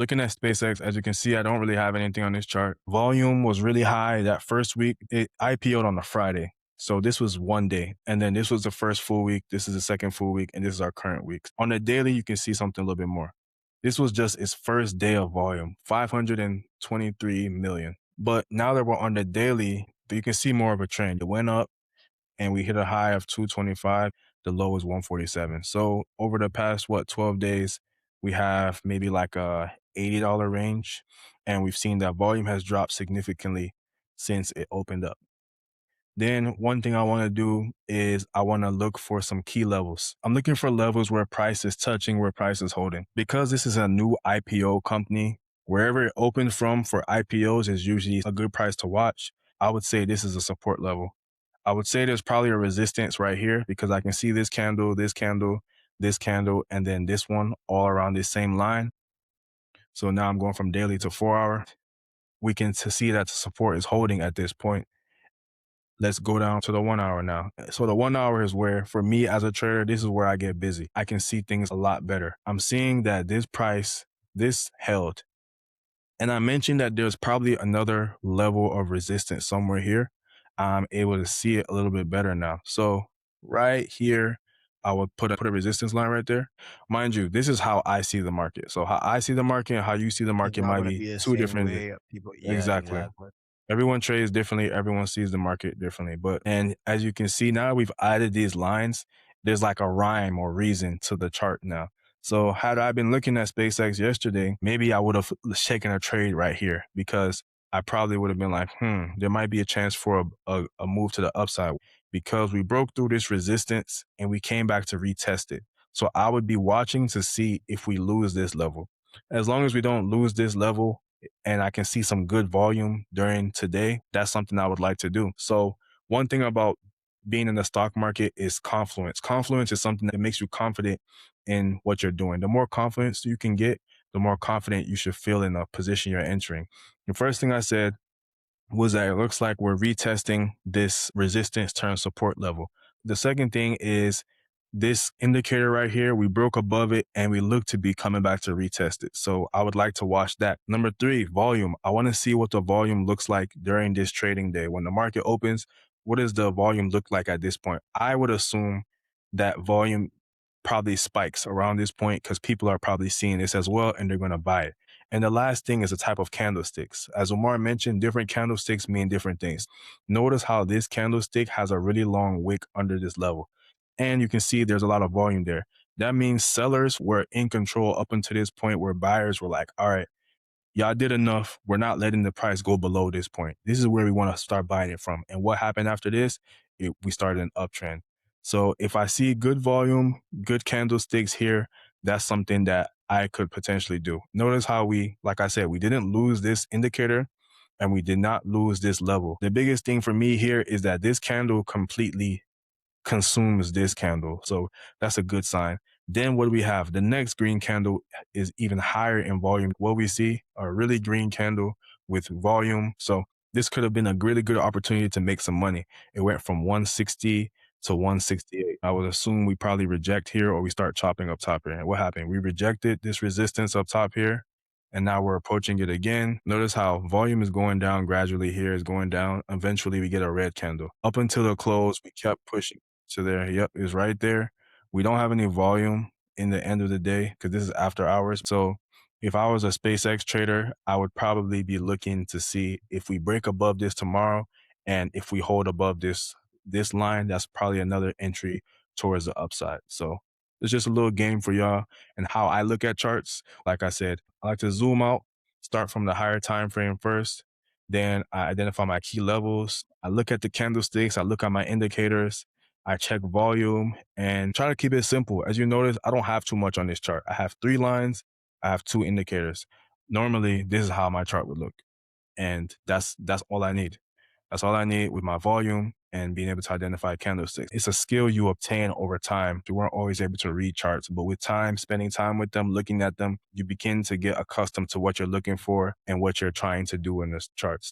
Looking at SpaceX, as you can see, I don't really have anything on this chart. Volume was really high that first week. It IPO'd on a Friday. So this was one day. And then this was the first full week. This is the second full week. And this is our current week. On the daily, you can see something a little bit more. This was just its first day of volume, 523 million. But now that we're on the daily, you can see more of a trend. It went up and we hit a high of 225. The low is 147. So over the past, 12 days, we have maybe like a $80 range. And we've seen that volume has dropped significantly since it opened up. Then one thing I want to do is I want to look for some key levels. I'm looking for levels where price is touching, where price is holding. Because this is a new IPO company, wherever it opened from for IPOs is usually a good price to watch. I would say this is a support level. I would say there's probably a resistance right here because I can see this candle, this candle, this candle, and then this one all around this same line. So now I'm going from daily to 4 hour. We can see that the support is holding at this point. Let's go down to the 1 hour now. So the 1 hour is where, for me as a trader, this is where I get busy. I can see things a lot better. I'm seeing that this price, this held. And I mentioned that there's probably another level of resistance somewhere here. I'm able to see it a little bit better now. So right here, I would put a resistance line right there. Mind you, this is how I see the market. So how I see the market and how you see the It's market not might gonna be be the two same different. way people. Yeah, Exactly. exactly. Everyone trades differently. Everyone sees the market differently. And as you can see now, we've added these lines. There's like a rhyme or reason to the chart now. So had I been looking at SpaceX yesterday, maybe I would have shaken a trade right here because I probably would have been like, there might be a chance for a move to the upside because we broke through this resistance and we came back to retest it. So I would be watching to see if we lose this level. As long as we don't lose this level, and I can see some good volume during today, that's something I would like to do. So one thing about being in the stock market is confluence. Confluence is something that makes you confident in what you're doing. The more confidence you can get, the more confident you should feel in the position you're entering. The first thing I said was that it looks like we're retesting this resistance turn support level. The second thing is this indicator right here, we broke above it and we look to be coming back to retest it. So I would like to watch that. Number 3, volume. I want to see what the volume looks like during this trading day. When the market opens, what does the volume look like at this point? I would assume that volume probably spikes around this point because people are probably seeing this as well and they're going to buy it. And the last thing is the type of candlesticks. As Omar mentioned, different candlesticks mean different things. Notice how this candlestick has a really long wick under this level. And you can see there's a lot of volume there. That means sellers were in control up until this point where buyers were like, all right, y'all did enough. We're not letting the price go below this point. This is where we want to start buying it from. And what happened after this? We started an uptrend. So if I see good volume, good candlesticks here, that's something that I could potentially do. Notice how like I said, we didn't lose this indicator and we did not lose this level. The biggest thing for me here is that this candle completely consumes this candle. So that's a good sign. Then what do we have? The next green candle is even higher in volume. What we see, a really green candle with volume. So this could have been a really good opportunity to make some money. It went from 160 to 168. I would assume we probably reject here or we start chopping up top here. And what happened? We rejected this resistance up top here. And now we're approaching it again. Notice how volume is going down gradually here, is going down. Eventually we get a red candle. Up until the close, we kept pushing. So there, yep, is right there. We don't have any volume in the end of the day because this is after hours. So if I was a SpaceX trader, I would probably be looking to see if we break above this tomorrow and if we hold above this line, that's probably another entry towards the upside. So it's just a little game for y'all and how I look at charts. Like I said, I like to zoom out, start from the higher time frame first. Then I identify my key levels. I look at the candlesticks. I look at my indicators. I check volume and try to keep it simple. As you notice, I don't have too much on this chart. I have 3 lines. I have 2 indicators. Normally, this is how my chart would look. And that's all I need. That's all I need with my volume and being able to identify candlesticks. It's a skill you obtain over time. You weren't always able to read charts, but with time, spending time with them, looking at them, you begin to get accustomed to what you're looking for and what you're trying to do in the charts.